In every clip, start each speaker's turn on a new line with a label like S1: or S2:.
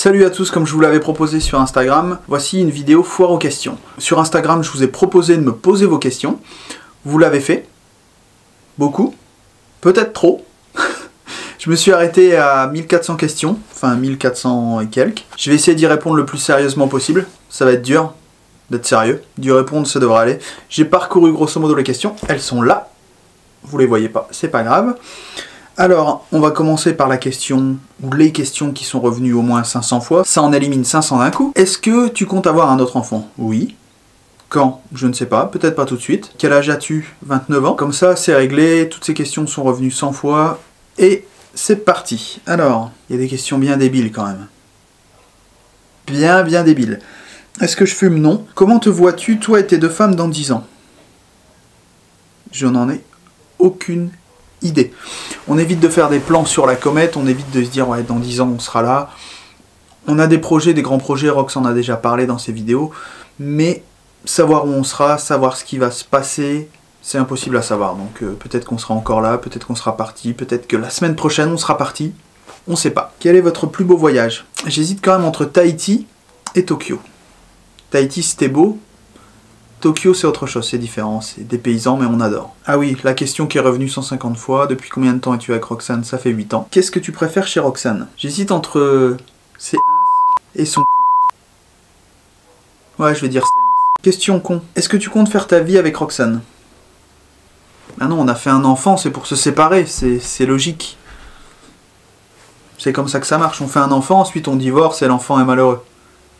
S1: Salut à tous, comme je vous l'avais proposé sur Instagram, voici une vidéo foire aux questions. Sur Instagram, je vous ai proposé de me poser vos questions. Vous l'avez fait. Beaucoup. Peut-être trop. Je me suis arrêté à 1400 questions, enfin 1400 et quelques. Je vais essayer d'y répondre le plus sérieusement possible. Ça va être dur d'être sérieux. D'y répondre, ça devrait aller. J'ai parcouru grosso modo les questions. Elles sont là. Vous les voyez pas, c'est pas grave. Alors, on va commencer par la question, ou les questions qui sont revenues au moins 500 fois. Ça en élimine 500 d'un coup. Est-ce que tu comptes avoir un autre enfant? Oui. Quand? Je ne sais pas, peut-être pas tout de suite. Quel âge as-tu? 29 ans. Comme ça, c'est réglé, toutes ces questions sont revenues 100 fois, et c'est parti. Alors, il y a des questions bien débiles quand même. Bien débiles. Est-ce que je fume? Non. Comment te vois-tu, toi et tes deux femmes, dans 10 ans? Je n'en ai aucune idée. On évite de faire des plans sur la comète, on évite de se dire ouais dans 10 ans on sera là. On a des projets, des grands projets, Rox en a déjà parlé dans ses vidéos, mais savoir où on sera, savoir ce qui va se passer, c'est impossible à savoir. Donc peut-être qu'on sera encore là, peut-être qu'on sera parti, peut-être que la semaine prochaine on sera parti, on sait pas. Quel est votre plus beau voyage? J'hésite quand même entre Tahiti et Tokyo. Tahiti c'était beau. Tokyo c'est autre chose, c'est différent, c'est des paysans mais on adore. Ah oui, la question qui est revenue 150 fois, depuis combien de temps es-tu avec Roxane? Ça fait 8 ans. Qu'est-ce que tu préfères chez Roxane? J'hésite entre ses et son ouais, je vais dire c'est. Question con. Est-ce que tu comptes faire ta vie avec Roxane? Ah non, on a fait un enfant, c'est pour se séparer, c'est logique. C'est comme ça que ça marche, on fait un enfant, ensuite on divorce et l'enfant est malheureux.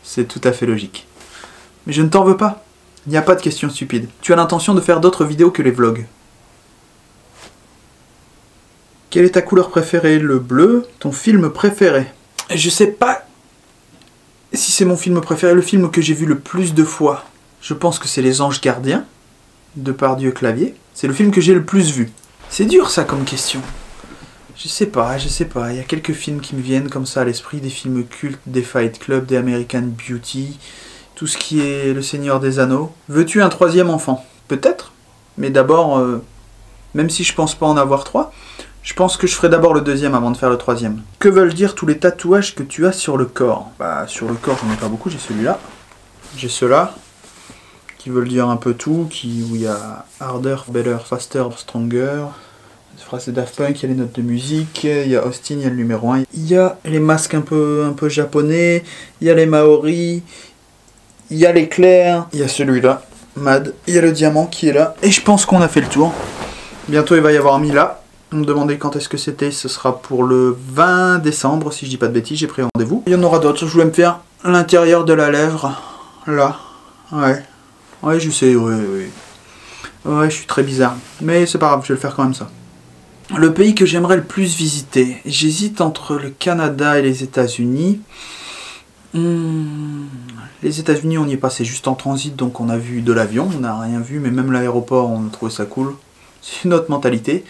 S1: C'est tout à fait logique. Mais je ne t'en veux pas. Il n'y a pas de questions stupides. Tu as l'intention de faire d'autres vidéos que les vlogs. Quelle est ta couleur préférée? Le bleu. Ton film préféré? Je sais pas si c'est mon film préféré. Le film que j'ai vu le plus de fois, je pense que c'est Les Anges Gardiens, de Depardieu Clavier. C'est le film que j'ai le plus vu. C'est dur ça comme question. Je sais pas. Il y a quelques films qui me viennent comme ça à l'esprit. Des films cultes, des Fight Club, des American Beauty... Tout ce qui est Le Seigneur des Anneaux. Veux-tu un troisième enfant? Peut-être. Mais d'abord, même si je pense pas en avoir 3, je pense que je ferai d'abord le deuxième avant de faire le troisième. Que veulent dire tous les tatouages que tu as sur le corps? Bah, sur le corps, j'en ai pas beaucoup. J'ai celui-là. J'ai ceux-là. Qui veulent dire un peu tout. Où il y a Harder, Better, Faster, Stronger. Cette phrase c'est Daft Punk, il y a les notes de musique. Il y a Austin, il y a le numéro 1. Il y a les masques un peu japonais. Il y a les Maoris. Il y a l'éclair, il y a celui-là, Mad, il y a le diamant qui est là, et je pense qu'on a fait le tour. Bientôt il va y avoir Mila, on me demandait quand est-ce que c'était, ce sera pour le 20 décembre, si je dis pas de bêtises, j'ai pris rendez-vous. Il y en aura d'autres, je voulais me faire l'intérieur de la lèvre, là, ouais je sais, ouais, je suis très bizarre, mais c'est pas grave, je vais le faire quand même ça. Le pays que j'aimerais le plus visiter, j'hésite entre le Canada et les États-Unis. Les États-Unis, on y est passé juste en transit, donc on a vu de l'avion, on n'a rien vu, mais même l'aéroport, on a trouvé ça cool. C'est une autre mentalité.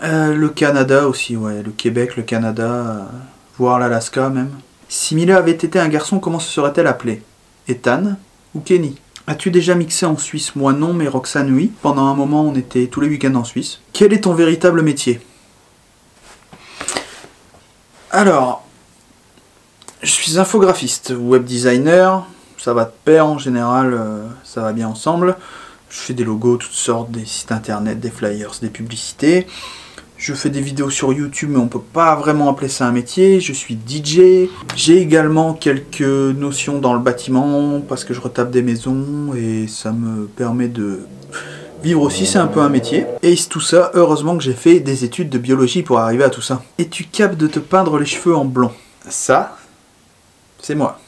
S1: Le Canada aussi, ouais, le Québec, le Canada, voire l'Alaska même. Si Mila avait été un garçon, comment se serait-elle appelée? Ethan ou Kenny? As-tu déjà mixé en Suisse? Moi non, mais Roxane oui. Pendant un moment, on était tous les week-ends en Suisse. Quel est ton véritable métier? Alors... je suis infographiste, web designer, ça va de pair en général, ça va bien ensemble. Je fais des logos, toutes sortes, des sites internet, des flyers, des publicités. Je fais des vidéos sur YouTube, mais on peut pas vraiment appeler ça un métier. Je suis DJ. J'ai également quelques notions dans le bâtiment, parce que je retape des maisons, et ça me permet de vivre aussi, c'est un peu un métier. Et tout ça, heureusement que j'ai fait des études de biologie pour arriver à tout ça. Es-tu capable de te peindre les cheveux en blond? Ça... c'est moi.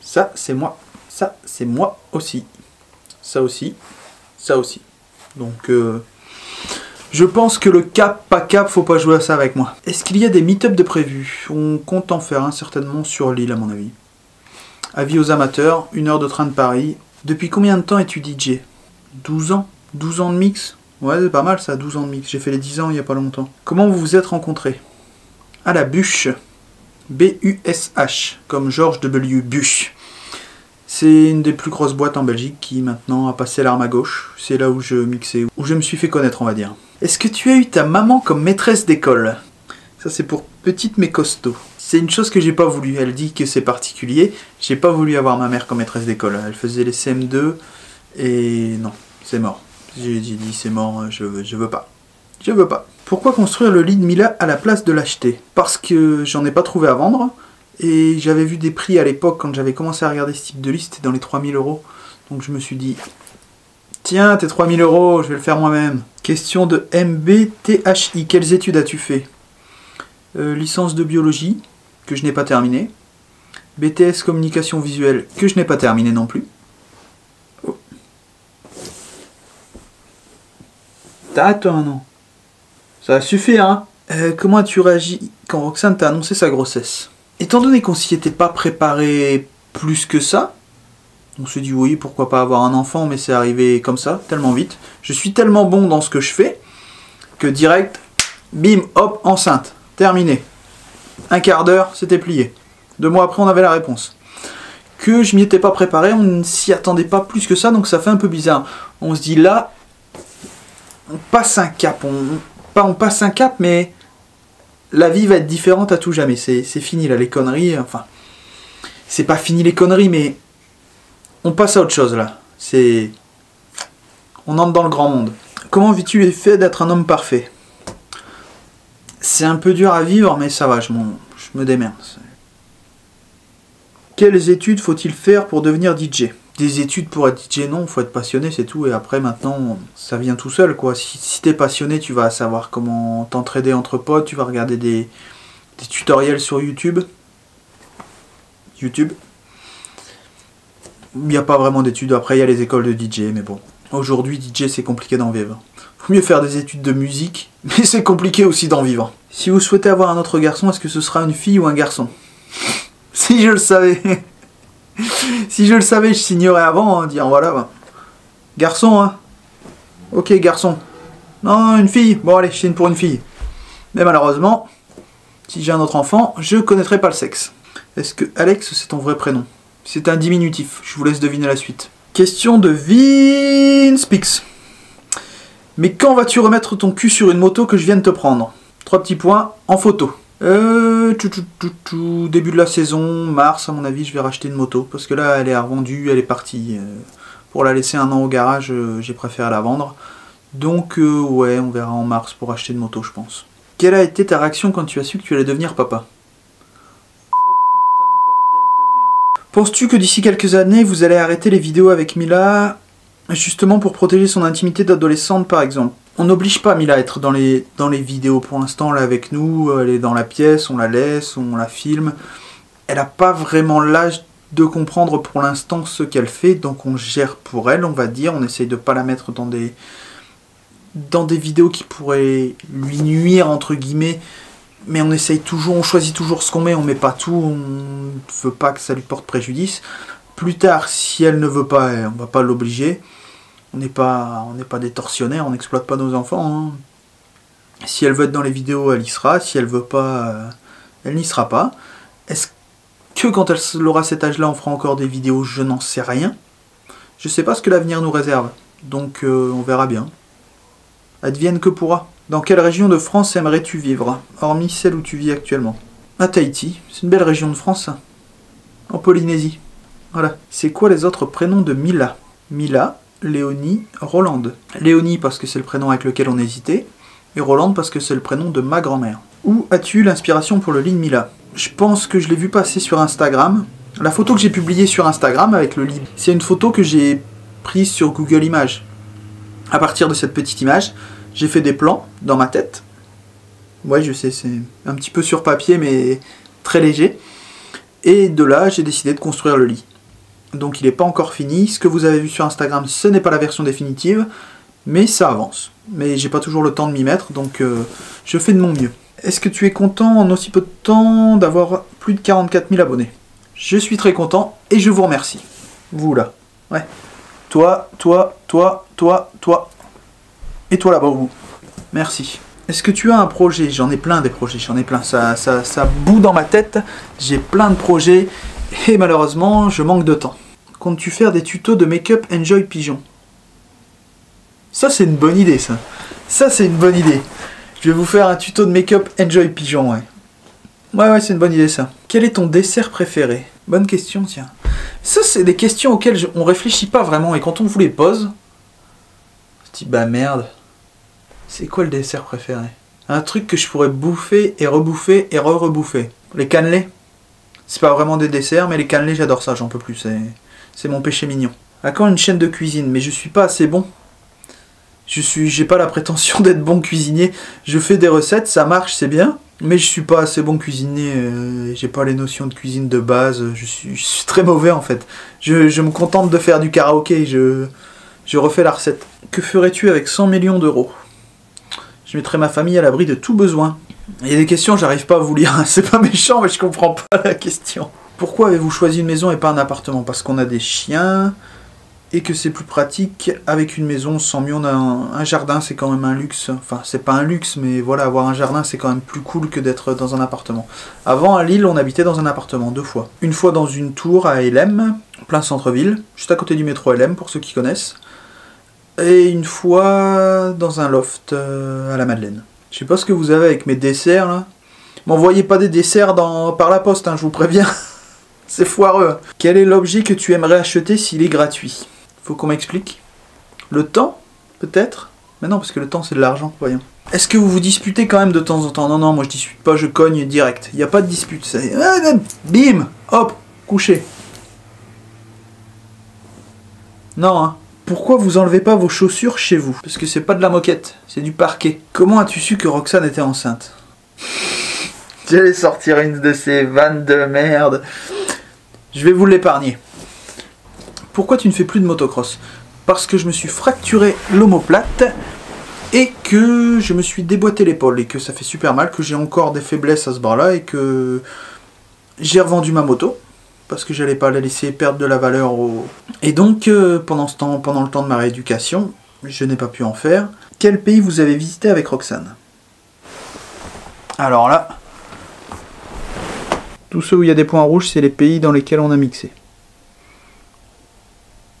S1: Ça, c'est moi. Ça, c'est moi aussi. Ça aussi. Ça aussi. Donc, je pense que le cap, pas cap, faut pas jouer à ça avec moi. Est-ce qu'il y a des meet-up de prévus? On compte en faire un certainement sur l'île, à mon avis. Avis aux amateurs, 1 heure de train de Paris. Depuis combien de temps es-tu DJ? 12 ans. 12 ans de mix? Ouais, c'est pas mal ça, 12 ans de mix. J'ai fait les 10 ans il y a pas longtemps. Comment vous vous êtes rencontrés? À la bûche. B-U-S-H, comme George W. Bush. C'est une des plus grosses boîtes en Belgique qui maintenant a passé l'arme à gauche. C'est là où je mixais, où je me suis fait connaître, on va dire. Est-ce que tu as eu ta maman comme maîtresse d'école? Ça c'est pour petite mais costaud. c'est une chose que j'ai pas voulu. Elle dit que c'est particulier. J'ai pas voulu avoir ma mère comme maîtresse d'école. Elle faisait les CM2 et non, c'est mort. J'ai dit c'est mort, je veux pas. Je veux pas. Pourquoi construire le lit de Mila à la place de l'acheter? Parce que j'en ai pas trouvé à vendre. Et j'avais vu des prix à l'époque quand j'avais commencé à regarder ce type de lit, c'était dans les 3000 €. Donc je me suis dit, tiens, tes 3000 €, je vais le faire moi-même. Question de MBTHI, quelles études as-tu fait? Licence de biologie, que je n'ai pas terminée. BTS communication visuelle, que je n'ai pas terminé non plus. Oh. T'arrêtes-toi maintenant. Ça suffit, hein. Comment as-tu réagi quand Roxane t'a annoncé sa grossesse? Étant donné qu'on s'y était pas préparé plus que ça, on s'est dit oui, pourquoi pas avoir un enfant, mais c'est arrivé comme ça, tellement vite. Je suis tellement bon dans ce que je fais, que direct, bim, hop, enceinte, terminé. Un quart d'heure, c'était plié. 2 mois après, on avait la réponse. Que je m'y étais pas préparé, on ne s'y attendait pas plus que ça, donc ça fait un peu bizarre. On se dit là, on passe un cap, on passe un cap, mais la vie va être différente à tout jamais. C'est fini là, les conneries. Enfin, c'est pas fini les conneries, mais on passe à autre chose là. On entre dans le grand monde. Comment vis-tu le fait d'être un homme parfait? C'est un peu dur à vivre, mais ça va, je me démerde. Quelles études faut-il faire pour devenir DJ? Des études pour être DJ, non, faut être passionné, c'est tout. Et après, maintenant, ça vient tout seul, quoi. Si t'es passionné, tu vas savoir comment t'entraider entre potes, tu vas regarder des tutoriels sur YouTube. Il n'y a pas vraiment d'études. Après, il y a les écoles de DJ, mais bon. Aujourd'hui, DJ, c'est compliqué d'en vivre. Faut mieux faire des études de musique, mais c'est compliqué aussi d'en vivre. Si vous souhaitez avoir un autre garçon, est-ce que ce sera une fille ou un garçon? Si je le savais. Si je le savais, je signerais avant, hein, dire voilà. Bah. Garçon, hein. Ok, garçon. Non, une fille. Bon, allez, je signe pour une fille. Mais malheureusement, si j'ai un autre enfant, je connaîtrai pas le sexe. Est-ce que Alex, c'est ton vrai prénom? C'est un diminutif. Je vous laisse deviner la suite. Question de Vinspix. Mais quand vas-tu remettre ton cul sur une moto que je viens de te prendre? 3 petits points en photo. Début de la saison, mars à mon avis, je vais racheter une moto. Parce que là, elle est revendue, elle est partie. Pour la laisser 1 an au garage, j'ai préféré la vendre. Donc ouais, on verra en mars pour acheter une moto, je pense. Quelle a été ta réaction quand tu as su que tu allais devenir papa? Penses-tu que d'ici quelques années, vous allez arrêter les vidéos avec Mila, justement pour protéger son intimité d'adolescente par exemple? On n'oblige pas Mila à être dans les vidéos pour l'instant, là avec nous, elle est dans la pièce, on la laisse, on la filme. Elle n'a pas vraiment l'âge de comprendre pour l'instant ce qu'elle fait, donc on gère pour elle, on va dire, on essaye de pas la mettre dans des vidéos qui pourraient lui nuire, entre guillemets, mais on essaye toujours, on choisit toujours ce qu'on met, on met pas tout, on ne veut pas que ça lui porte préjudice. Plus tard, si elle ne veut pas, on va pas l'obliger. On n'est pas des tortionnaires, on n'exploite pas nos enfants. Hein. Si elle veut être dans les vidéos, elle y sera. Si elle veut pas, elle n'y sera pas. Est-ce que quand elle aura cet âge-là, on fera encore des vidéos? Je n'en sais rien. Je sais pas ce que l'avenir nous réserve. Donc on verra bien. Advienne que pourra. Dans quelle région de France aimerais-tu vivre, hormis celle où tu vis actuellement? À Tahiti. C'est une belle région de France. Ça. En Polynésie. Voilà. C'est quoi les autres prénoms de Mila? Mila, Léonie, Rolande. Léonie parce que c'est le prénom avec lequel on hésitait, et Rolande parce que c'est le prénom de ma grand-mère. Où as-tu eu l'inspiration pour le lit de Mila? Je pense que je l'ai vu passer sur Instagram. La photo que j'ai publiée sur Instagram avec le lit, c'est une photo que j'ai prise sur Google Images. À partir de cette petite image, j'ai fait des plans dans ma tête. Ouais, je sais, c'est un petit peu sur papier, mais très léger. Et de là, j'ai décidé de construire le lit. Donc il n'est pas encore fini. Ce que vous avez vu sur Instagram, ce n'est pas la version définitive, mais ça avance. Mais j'ai pas toujours le temps de m'y mettre, donc je fais de mon mieux. Est-ce que tu es content en aussi peu de temps d'avoir plus de 44 000 abonnés? Je suis très content et je vous remercie. Vous là. Ouais. Toi. Et toi là-bas, vous. Merci. Est-ce que tu as un projet? J'en ai plein des projets, j'en ai plein. Ça bout dans ma tête. J'ai plein de projets et malheureusement, je manque de temps. Comptes-tu faire des tutos de make-up Enjoy Pigeon? Ça, c'est une bonne idée, ça. Ça, c'est une bonne idée. Je vais vous faire un tuto de make-up Enjoy Pigeon, ouais. Ouais, c'est une bonne idée ça. Quel est ton dessert préféré? Bonne question, tiens. Ça, c'est des questions auxquelles on réfléchit pas vraiment, et quand on vous les pose, on se dit, bah merde, c'est quoi le dessert préféré? Un truc que je pourrais bouffer et rebouffer et re-rebouffer. Les cannelés. C'est pas vraiment des desserts, mais les cannelés, j'adore ça, j'en peux plus, c'est mon péché mignon. À quand une chaîne de cuisine? Mais je suis pas assez bon. J'ai pas la prétention d'être bon cuisinier. Je fais des recettes, ça marche, c'est bien. Mais je suis pas assez bon cuisinier, j'ai pas les notions de cuisine de base, je suis très mauvais en fait. Je me contente de faire du karaoké, je refais la recette. Que ferais-tu avec 100 millions d'euros? Je mettrais ma famille à l'abri de tout besoin. Il y a des questions, j'arrive pas à vous lire, c'est pas méchant mais je comprends pas la question. Pourquoi avez-vous choisi une maison et pas un appartement? Parce qu'on a des chiens et que c'est plus pratique avec une maison, on se sent mieux. On a un jardin, c'est quand même un luxe. Enfin, c'est pas un luxe, mais voilà, avoir un jardin, c'est quand même plus cool que d'être dans un appartement. Avant, à Lille, on habitait dans un appartement 2 fois. Une fois dans une tour à LM, plein centre-ville, juste à côté du métro LM, pour ceux qui connaissent. Et une fois dans un loft à la Madeleine. Je sais pas ce que vous avez avec mes desserts, là. M'envoyez pas des desserts par la poste, hein, je vous préviens. C'est foireux. Quel est l'objet que tu aimerais acheter s'il est gratuit? Faut qu'on m'explique. Le temps, peut-être? Mais non, parce que le temps, c'est de l'argent, voyons. Est-ce que vous vous disputez quand même de temps en temps? Non, moi je dispute pas, je cogne direct. Il n'y a pas de dispute. C'est... Bim! Hop! Couché. Non, hein. Pourquoi vous enlevez pas vos chaussures chez vous? Parce que c'est pas de la moquette, c'est du parquet. Comment as-tu su que Roxane était enceinte? J'allais sortir une de ces vannes de merde. Je vais vous l'épargner. Pourquoi tu ne fais plus de motocross? Parce que je me suis fracturé l'omoplate et que je me suis déboîté l'épaule et que ça fait super mal, que j'ai encore des faiblesses à ce bras-là et que j'ai revendu ma moto parce que j'allais pas la laisser perdre de la valeur au... Et donc, pendant le temps de ma rééducation, je n'ai pas pu en faire. Quel pays vous avez visité avec Roxane? Alors là, tous ceux où il y a des points rouges, c'est les pays dans lesquels on a mixé.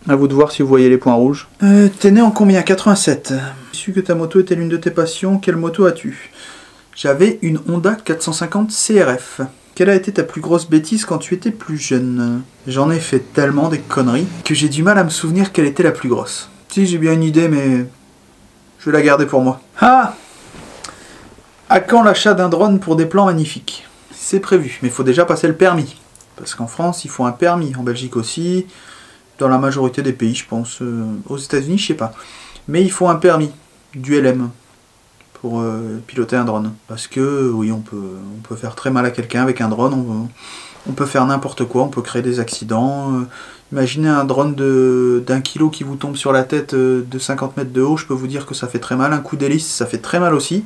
S1: À vous de voir si vous voyez les points rouges. T'es né en combien? 87. J'ai su que ta moto était l'une de tes passions. Quelle moto as-tu? J'avais une Honda 450 CRF. Quelle a été ta plus grosse bêtise quand tu étais plus jeune? J'en ai fait tellement des conneries que j'ai du mal à me souvenir quelle était la plus grosse. Si, j'ai bien une idée, mais je vais la garder pour moi. Ah! À quand l'achat d'un drone pour des plans magnifiques? C'est prévu, mais il faut déjà passer le permis. Parce qu'en France, il faut un permis. En Belgique aussi. Dans la majorité des pays, je pense. Aux États-Unis, je sais pas. Mais il faut un permis du LM pour piloter un drone. Parce que, oui, on peut faire très mal à quelqu'un avec un drone. On peut faire n'importe quoi. On peut créer des accidents. Imaginez un drone d'1 kilo qui vous tombe sur la tête de 50 mètres de haut. Je peux vous dire que ça fait très mal. Un coup d'hélice, ça fait très mal aussi.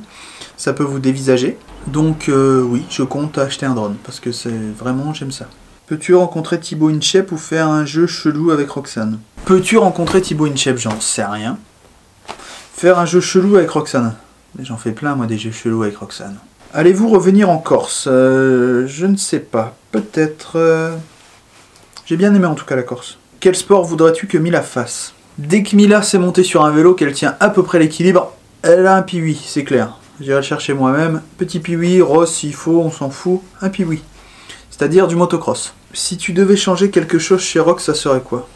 S1: Ça peut vous dévisager. Donc, oui, je compte acheter un drone. Parce que c'est vraiment, j'aime ça. Peux-tu rencontrer Thibaut Inchep ou faire un jeu chelou avec Roxane? Peux-tu rencontrer Thibaut Inchep? J'en sais rien. Faire un jeu chelou avec Roxane? Mais j'en fais plein, moi, des jeux chelous avec Roxane. Allez-vous revenir en Corse? Je ne sais pas. Peut-être... J'ai bien aimé, en tout cas, la Corse. Quel sport voudrais-tu que Mila fasse? Dès que Mila s'est montée sur un vélo, qu'elle tient à peu près l'équilibre, elle a un piwi, c'est clair. J'irai le chercher moi-même. Petit piwi, rose s'il faut, on s'en fout. Un piwi. C'est-à-dire du motocross. Si tu devais changer quelque chose chez Rox, ça serait quoi?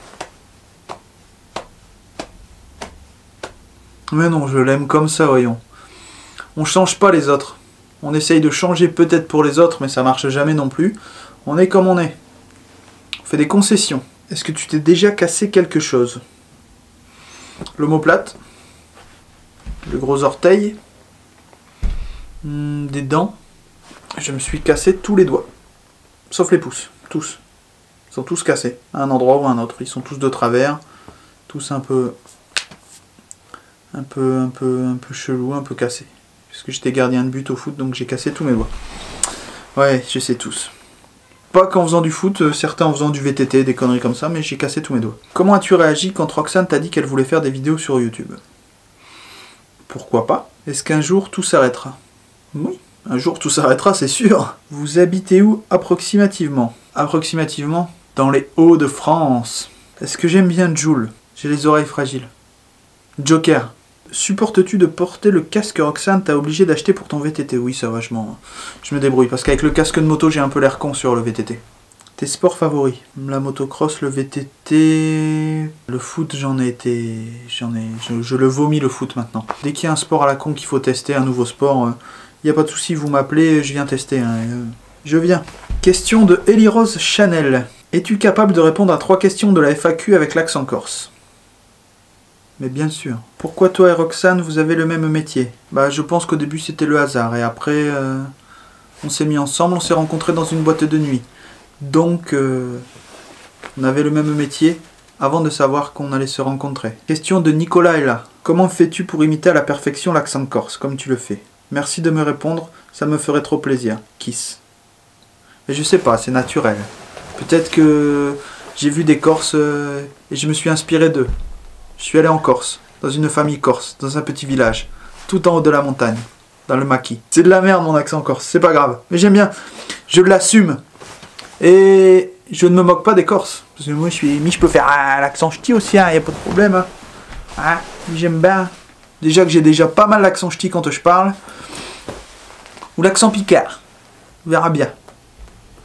S1: Mais non, je l'aime comme ça, voyons. On change pas les autres. On essaye de changer peut-être pour les autres, mais ça marche jamais non plus. On est comme on est. On fait des concessions. Est-ce que tu t'es déjà cassé quelque chose? L'omoplate. Le gros orteil. Des dents. Je me suis cassé tous les doigts. Sauf les pouces. Tous. Ils sont tous cassés. À un endroit ou à un autre. Ils sont tous de travers. Tous un peu chelou, un peu cassés. Puisque j'étais gardien de but au foot, donc j'ai cassé tous mes doigts. Ouais, je sais tous. Pas qu'en faisant du foot, certains en faisant du VTT, des conneries comme ça, mais j'ai cassé tous mes doigts. Comment as-tu réagi quand Roxane t'a dit qu'elle voulait faire des vidéos sur YouTube? Pourquoi pas? Est-ce qu'un jour tout s'arrêtera? Oui, un jour tout s'arrêtera, c'est sûr. Vous habitez où approximativement? Approximativement dans les Hauts-de-France. Est-ce que j'aime bien Jul? J'ai les oreilles fragiles. Joker. supportes-tu de porter le casque Roxane t'as obligé d'acheter pour ton VTT? Oui, ça va, je me débrouille. Parce qu'avec le casque de moto, j'ai un peu l'air con sur le VTT. Tes sports favoris? La motocross, le VTT... Le foot, je le vomis le foot maintenant. Dès qu'il y a un sport à la con qu'il faut tester, un nouveau sport, y a pas de souci, vous m'appelez, je viens tester. Hein, je viens. Question de Ellie Rose Chanel. Es-tu capable de répondre à 3 questions de la FAQ avec l'accent corse? Mais bien sûr. Pourquoi toi et Roxane, vous avez le même métier? Bah, je pense qu'au début c'était le hasard, et après, on s'est mis ensemble, on s'est rencontrés dans une boîte de nuit. Donc, on avait le même métier avant de savoir qu'on allait se rencontrer. Question de Nicolas Ella. Comment fais-tu pour imiter à la perfection l'accent corse, comme tu le fais? Merci de me répondre, ça me ferait trop plaisir. Kiss. Mais je sais pas, c'est naturel. Peut-être que j'ai vu des Corses et je me suis inspiré d'eux. Je suis allé en Corse, dans une famille corse, dans un petit village, tout en haut de la montagne, dans le maquis. C'est de la merde mon accent corse, c'est pas grave. Mais j'aime bien, je l'assume. Et je ne me moque pas des Corses. Parce que moi je peux faire l'accent ch'ti aussi, hein, y a pas de problème. Hein. Ah, j'aime bien. Déjà que j'ai déjà pas mal l'accent ch'ti quand je parle. Ou l'accent picard. On verra bien.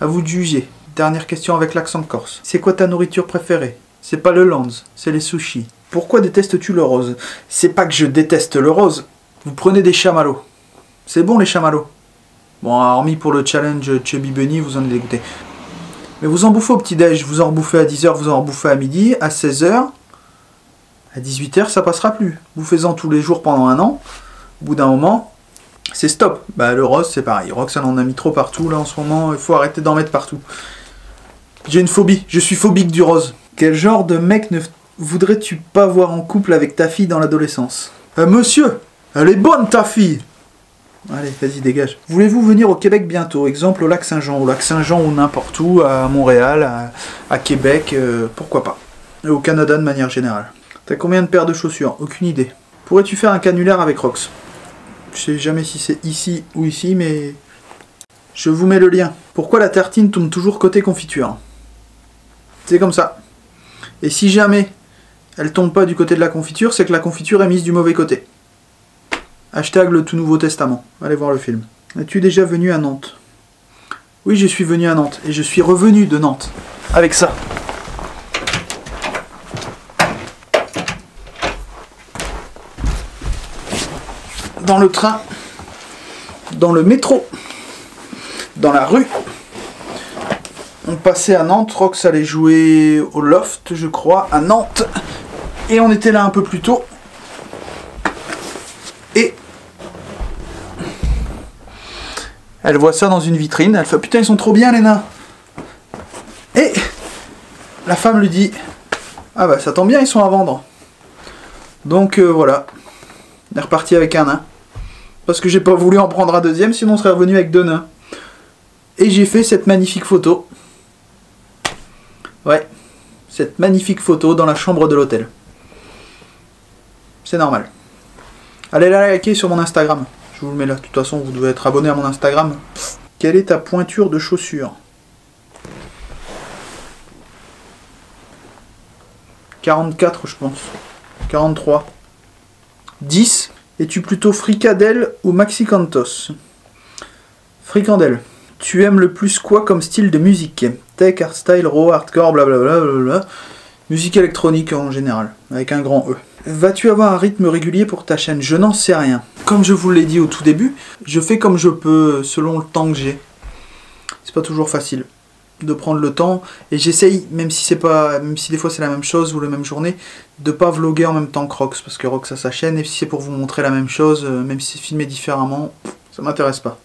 S1: À vous de juger. Dernière question avec l'accent corse. C'est quoi ta nourriture préférée? C'est pas le Lands, c'est les sushis. Pourquoi détestes-tu le rose? C'est pas que je déteste le rose. Vous prenez des chamallows. C'est bon les chamallows. Bon, hormis pour le challenge Chubby Bunny, vous en êtes dégoûté. Mais vous en bouffez au petit-déj. Vous en rebouffez à 10h, vous en rebouffez à midi, à 16h. À 18h, ça passera plus. Vous faites-en tous les jours pendant un an. Au bout d'un moment, c'est stop. Bah, le rose, c'est pareil. Roxane en a mis trop partout. Là, en ce moment, il faut arrêter d'en mettre partout. J'ai une phobie. Je suis phobique du rose. Quel genre de mec ne voudrais-tu pas voir en couple avec ta fille dans l'adolescence? Monsieur, elle est bonne ta fille. Allez, vas-y, dégage. Voulez-vous venir au Québec bientôt? Exemple au lac Saint-Jean. Au lac Saint-Jean ou n'importe où, à Montréal, à Québec, pourquoi pas. Et au Canada de manière générale. T'as combien de paires de chaussures? Aucune idée. Pourrais-tu faire un canular avec Rox? Je sais jamais si c'est ici ou ici, mais... Je vous mets le lien. Pourquoi la tartine tourne toujours côté confiture? C'est comme ça. Et si jamais elle tombe pas du côté de la confiture, c'est que la confiture est mise du mauvais côté. Hashtag le tout nouveau testament. Allez voir le film. Es-tu déjà venu à Nantes? Oui, je suis venu à Nantes. Et je suis revenu de Nantes. Avec ça. Dans le train. Dans le métro. Dans la rue. On passait à Nantes. Rox allait jouer au Loft, je crois, à Nantes. Et on était là un peu plus tôt. Et elle voit ça dans une vitrine. Elle fait putain, ils sont trop bien les nains. Et la femme lui dit ah bah ça tombe bien, ils sont à vendre. Donc voilà. On est reparti avec un nain. Parce que j'ai pas voulu en prendre un deuxième, sinon on serait revenu avec 2 nains. Et j'ai fait cette magnifique photo. Ouais. Cette magnifique photo dans la chambre de l'hôtel. C'est normal. Allez la liker sur mon Instagram. Je vous le mets là. De toute façon, vous devez être abonné à mon Instagram. Quelle est ta pointure de chaussure? 44, je pense. 43. 10. Es-tu plutôt fricadelle ou maxicantos? Fricandelle. Tu aimes le plus quoi comme style de musique? Tech, hardstyle, raw, hardcore, blablabla. Musique électronique en général, avec un grand E. Vas-tu avoir un rythme régulier pour ta chaîne? Je n'en sais rien. Comme je vous l'ai dit au tout début, je fais comme je peux, selon le temps que j'ai. C'est pas toujours facile de prendre le temps, et j'essaye, même si des fois c'est la même chose ou la même journée, de pas vlogger en même temps que Rox, parce que Rox a sa chaîne, et si c'est pour vous montrer la même chose, même si c'est filmé différemment, ça m'intéresse pas.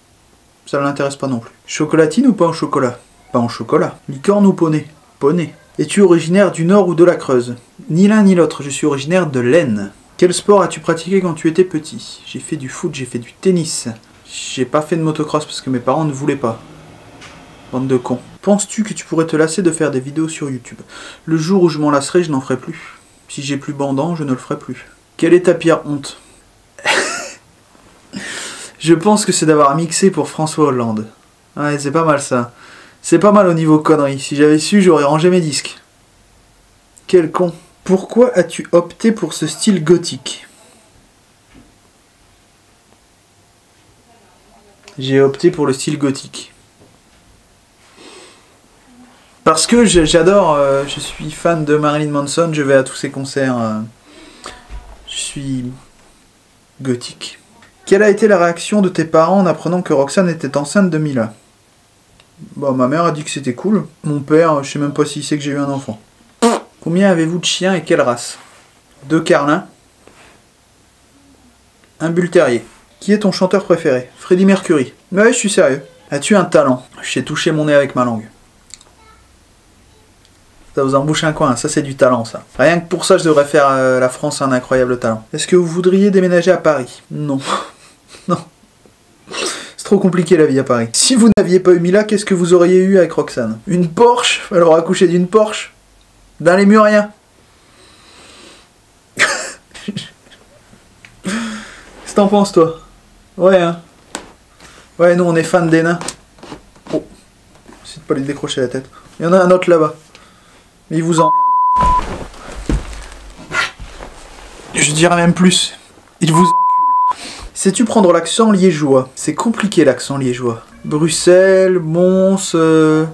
S1: Ça ne l'intéresse pas non plus. Chocolatine ou pas en chocolat? Pas en chocolat. Licorne ou poney? Poney. Es-tu originaire du Nord ou de la Creuse? Ni l'un ni l'autre, je suis originaire de l'Aisne. Quel sport as-tu pratiqué quand tu étais petit? J'ai fait du foot, j'ai fait du tennis. J'ai pas fait de motocross parce que mes parents ne voulaient pas. Bande de cons. Penses-tu que tu pourrais te lasser de faire des vidéos sur YouTube? Le jour où je m'en lasserai, je n'en ferai plus. Si j'ai plus bandant, je ne le ferai plus. Quelle est ta pire honte? Je pense que c'est d'avoir mixé pour François Hollande. Ouais, c'est pas mal ça. C'est pas mal au niveau conneries. Si j'avais su, j'aurais rangé mes disques. Quel con. Pourquoi as-tu opté pour ce style gothique? J'ai opté pour le style gothique. Parce que j'adore, je suis fan de Marilyn Manson, je vais à tous ses concerts. Je suis gothique. Quelle a été la réaction de tes parents en apprenant que Roxane était enceinte de Mila? Bah, ma mère a dit que c'était cool. Mon père, je sais même pas s'il sait que j'ai eu un enfant. Combien avez-vous de chiens et quelle race? 2 carlins. Un bull terrier. Qui est ton chanteur préféré? Freddie Mercury. Ouais, je suis sérieux. As-tu un talent? Je sais toucher mon nez avec ma langue. Ça vous embouche un coin, ça c'est du talent ça. Rien que pour ça je devrais faire la France un incroyable talent. Est-ce que vous voudriez déménager à Paris? Non. Non. C'est trop compliqué la vie à Paris. Si vous n'aviez pas eu Mila, qu'est-ce que vous auriez eu avec Roxane? Une Porsche? Elle aura accouché d'une Porsche? D'un lémurien? Qu'est-ce que t'en penses toi? Ouais hein. Ouais, nous on est fans des nains. Oh. Essayez de pas lui décrocher la tête. Il y en a un autre là-bas. Mais il vous emmerde. Je dirais même plus. Il vous encule. Sais-tu prendre l'accent liégeois? C'est compliqué l'accent liégeois. Bruxelles, Mons,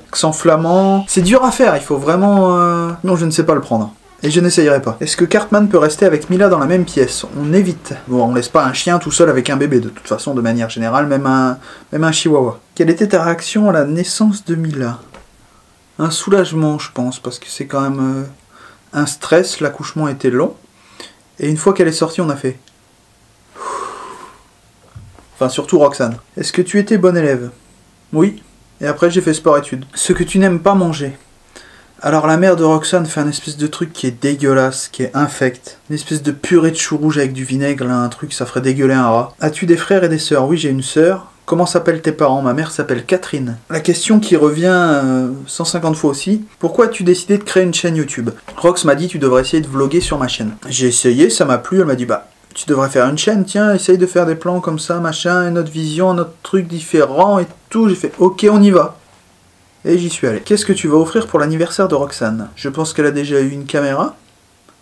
S1: accent flamand. C'est dur à faire, il faut vraiment... Non, je ne sais pas le prendre. Et je n'essayerai pas. Est-ce que Cartman peut rester avec Mila dans la même pièce? On évite. Bon, on laisse pas un chien tout seul avec un bébé, de toute façon, de manière générale, même un chihuahua. Quelle était ta réaction à la naissance de Mila? Un soulagement, je pense, parce que c'est quand même un stress, l'accouchement était long. Et une fois qu'elle est sortie, on a fait... Enfin, surtout Roxane. Est-ce que tu étais bon élève? Oui. Et après, j'ai fait sport-études. Ce que tu n'aimes pas manger? Alors, la mère de Roxane fait un espèce de truc qui est dégueulasse, qui est infect. Une espèce de purée de chou rouge avec du vinaigre, là, un truc, ça ferait dégueuler un rat. As-tu des frères et des sœurs? Oui, j'ai une sœur. Comment s'appellent tes parents? Ma mère s'appelle Catherine. La question qui revient 150 fois aussi, pourquoi as-tu décidé de créer une chaîne YouTube? Rox m'a dit tu devrais essayer de vlogger sur ma chaîne. J'ai essayé, ça m'a plu, elle m'a dit bah tu devrais faire une chaîne, tiens, essaye de faire des plans comme ça, machin, une autre vision, un autre truc différent et tout. J'ai fait ok, on y va. Et j'y suis allé. Qu'est-ce que tu vas offrir pour l'anniversaire de Roxane? Je pense qu'elle a déjà eu une caméra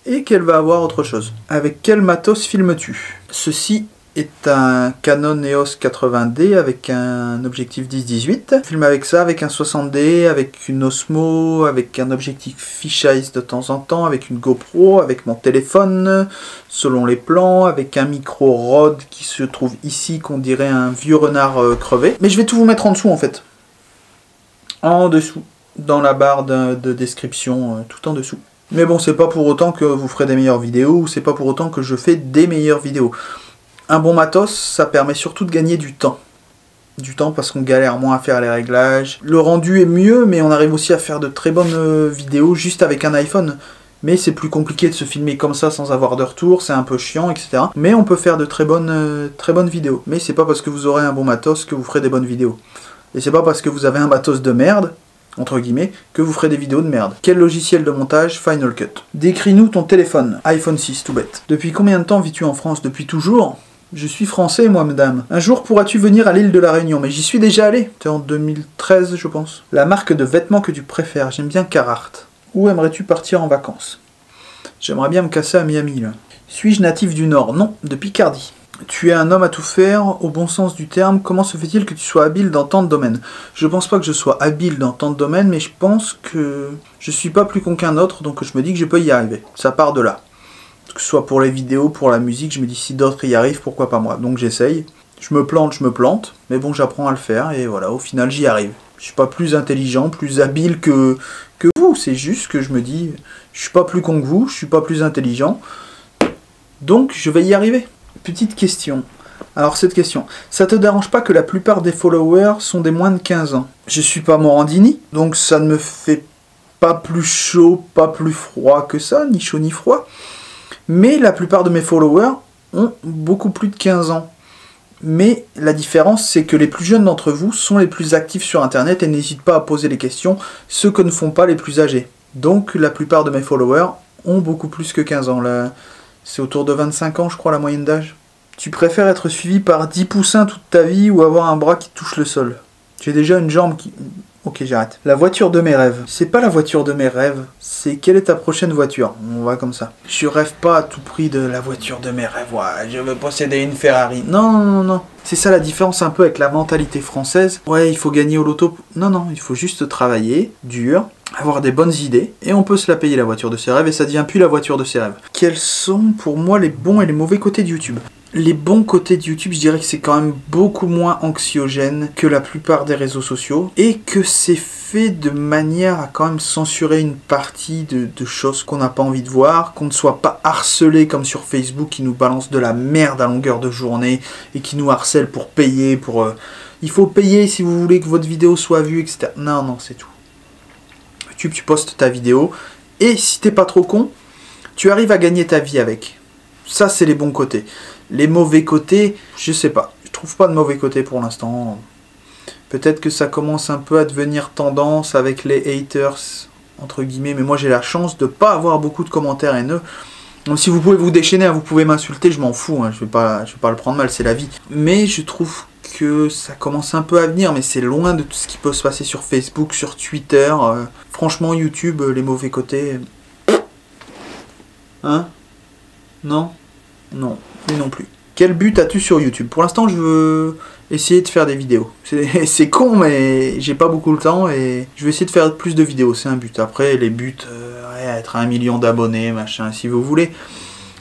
S1: et qu'elle va avoir autre chose. Avec quel matos filmes-tu? Ceci est un Canon EOS 80D avec un objectif 10-18. Je filme avec ça, avec un 60D, avec une Osmo, avec un objectif fisheye de temps en temps, avec une GoPro, avec mon téléphone, selon les plans, avec un micro Rode qui se trouve ici, qu'on dirait un vieux renard crevé. Mais je vais tout vous mettre en dessous en fait. En dessous, dans la barre de description, tout en dessous. Mais bon, c'est pas pour autant que vous ferez des meilleures vidéos, ou c'est pas pour autant que je fais des meilleures vidéos. Un bon matos, ça permet surtout de gagner du temps. Du temps parce qu'on galère moins à faire les réglages. Le rendu est mieux, mais on arrive aussi à faire de très bonnes vidéos juste avec un iPhone. Mais c'est plus compliqué de se filmer comme ça sans avoir de retour, c'est un peu chiant, etc. Mais on peut faire de très bonnes vidéos. Mais c'est pas parce que vous aurez un bon matos que vous ferez des bonnes vidéos. Et c'est pas parce que vous avez un matos de merde, entre guillemets, que vous ferez des vidéos de merde. Quel logiciel de montage? Final Cut. Décris-nous ton téléphone. iPhone 6, tout bête. Depuis combien de temps vis-tu en France? Depuis toujours? Je suis français, moi, madame. Un jour pourras-tu venir à l'île de la Réunion? Mais j'y suis déjà allé. C'était en 2013, je pense. La marque de vêtements que tu préfères? J'aime bien Carhartt. Où aimerais-tu partir en vacances? J'aimerais bien me casser à Miami, là. Suis-je natif du Nord? Non, de Picardie. Tu es un homme à tout faire, au bon sens du terme. Comment se fait-il que tu sois habile dans tant de domaines? Je pense pas que je sois habile dans tant de domaines, mais je pense que je suis pas plus con qu'un autre, donc je me dis que je peux y arriver. Ça part de là. Que ce soit pour les vidéos, pour la musique, je me dis si d'autres y arrivent, pourquoi pas moi. Donc j'essaye. Je me plante, mais bon, j'apprends à le faire, et voilà, au final j'y arrive. Je suis pas plus intelligent, plus habile que vous, c'est juste que je me dis, je suis pas plus con que vous, je suis pas plus intelligent, donc je vais y arriver. Petite question. Alors cette question, ça te dérange pas que la plupart des followers sont des moins de 15 ans? Je suis pas Morandini, donc ça ne me fait pas plus chaud, pas plus froid que ça, ni chaud ni froid. Mais la plupart de mes followers ont beaucoup plus de 15 ans. Mais la différence, c'est que les plus jeunes d'entre vous sont les plus actifs sur Internet et n'hésitent pas à poser les questions, ce que ne font pas les plus âgés. Donc la plupart de mes followers ont beaucoup plus que 15 ans. Là, c'est autour de 25 ans, je crois, la moyenne d'âge. Tu préfères être suivi par 10 poussins toute ta vie ou avoir un bras qui touche le sol? J'ai déjà une jambe Ok, j'arrête. La voiture de mes rêves. C'est pas la voiture de mes rêves, c'est quelle est ta prochaine voiture? On va comme ça. Je rêve pas à tout prix de la voiture de mes rêves. Ouais, je veux posséder une Ferrari. Non, non, non, non. C'est ça la différence un peu avec la mentalité française. Ouais, il faut gagner au loto. Non, non, il faut juste travailler, dur, avoir des bonnes idées, et on peut se la payer la voiture de ses rêves, et ça devient plus la voiture de ses rêves. Quels sont pour moi les bons et les mauvais côtés de YouTube? Les bons côtés de YouTube, je dirais que c'est quand même beaucoup moins anxiogène que la plupart des réseaux sociaux, et que c'est fait de manière à quand même censurer une partie de choses qu'on n'a pas envie de voir, qu'on ne soit pas harcelé comme sur Facebook qui nous balance de la merde à longueur de journée, et qui nous harcèle pour payer, pour... il faut payer si vous voulez que votre vidéo soit vue, etc. Non, non, c'est tout. YouTube, tu postes ta vidéo, et si t'es pas trop con, tu arrives à gagner ta vie avec. Ça, c'est les bons côtés. Les mauvais côtés, je sais pas. Je trouve pas de mauvais côtés pour l'instant. Peut-être que ça commence un peu à devenir tendance avec les haters, entre guillemets. Mais moi, j'ai la chance de pas avoir beaucoup de commentaires haineux. Donc si vous pouvez vous déchaîner, hein, vous pouvez m'insulter, je m'en fous. Hein, je vais pas le prendre mal, c'est la vie. Mais je trouve que ça commence un peu à venir. Mais c'est loin de tout ce qui peut se passer sur Facebook, sur Twitter. Franchement, YouTube, les mauvais côtés... Hein? Non? Non. Mais non plus. Quel but as-tu sur YouTube? Pour l'instant, je veux essayer de faire des vidéos. C'est con, mais j'ai pas beaucoup le temps et je vais essayer de faire plus de vidéos. C'est un but. Après, les buts, être à 1 million d'abonnés, machin, si vous voulez.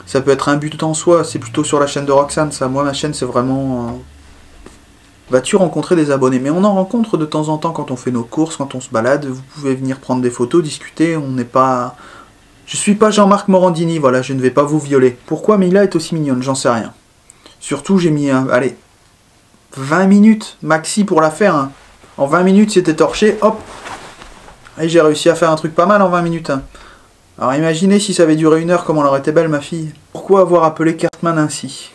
S1: Ça peut être un but en soi. C'est plutôt sur la chaîne de Roxane, ça. Moi, ma chaîne, c'est vraiment... Vas-tu rencontrer des abonnés? Mais on en rencontre de temps en temps quand on fait nos courses, quand on se balade. Vous pouvez venir prendre des photos, discuter. On n'est pas... Je suis pas Jean-Marc Morandini, voilà, je ne vais pas vous violer. Pourquoi Mila est aussi mignonne? J'en sais rien. Surtout, j'ai mis, allez, 20 minutes maxi pour la faire. Hein. En 20 minutes, c'était torché, hop. Et j'ai réussi à faire un truc pas mal en 20 minutes. Hein. Alors imaginez si ça avait duré 1 heure, comment elle aurait été belle, ma fille. Pourquoi avoir appelé Cartman ainsi?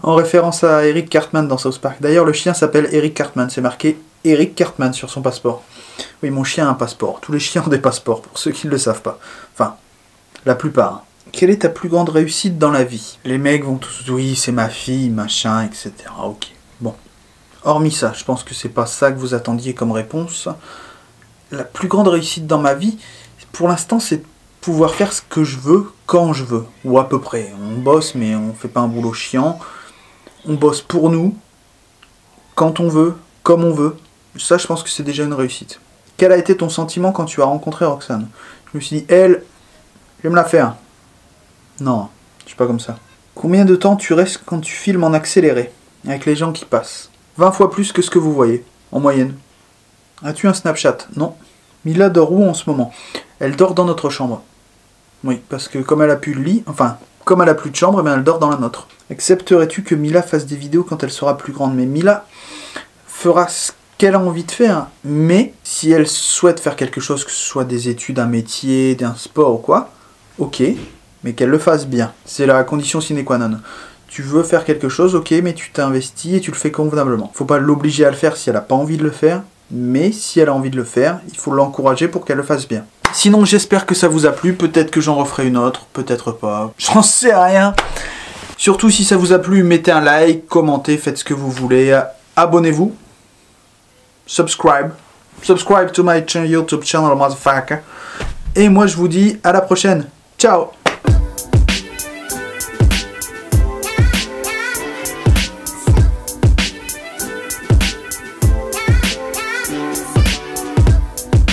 S1: En référence à Eric Cartman dans South Park. D'ailleurs, le chien s'appelle Eric Cartman, c'est marqué Eric Cartman sur son passeport. Oui, mon chien a un passeport. Tous les chiens ont des passeports, pour ceux qui ne le savent pas. Enfin... La plupart. Quelle est ta plus grande réussite dans la vie? Les mecs vont tous... Oui, c'est ma fille, machin, etc. Ok. Bon. Hormis ça, je pense que c'est pas ça que vous attendiez comme réponse. La plus grande réussite dans ma vie, pour l'instant, c'est de pouvoir faire ce que je veux, quand je veux. Ou à peu près. On bosse, mais on fait pas un boulot chiant. On bosse pour nous, quand on veut, comme on veut. Ça, je pense que c'est déjà une réussite. Quel a été ton sentiment quand tu as rencontré Roxane? Je me suis dit, elle... Je vais me la faire. Non, je suis pas comme ça. Combien de temps tu restes quand tu filmes en accéléré, avec les gens qui passent? 20 fois plus que ce que vous voyez, en moyenne. As-tu un Snapchat? Non. Mila dort où en ce moment? Elle dort dans notre chambre. Oui, parce que comme elle a plus de lit, enfin, comme elle a plus de chambre, elle dort dans la nôtre. Accepterais-tu que Mila fasse des vidéos quand elle sera plus grande? Mais Mila fera ce qu'elle a envie de faire, mais si elle souhaite faire quelque chose, que ce soit des études, un métier, un sport ou quoi, ok, mais qu'elle le fasse bien. C'est la condition sine qua non. Tu veux faire quelque chose, ok, mais tu t'investis et tu le fais convenablement. Faut pas l'obliger à le faire si elle n'a pas envie de le faire, mais si elle a envie de le faire, il faut l'encourager pour qu'elle le fasse bien. Sinon, j'espère que ça vous a plu. Peut-être que j'en referai une autre, peut-être pas. J'en sais rien. Surtout, si ça vous a plu, mettez un like, commentez, faites ce que vous voulez. Abonnez-vous. Subscribe to my YouTube channel, motherfucker. Et moi, je vous dis à la prochaine. Ciao!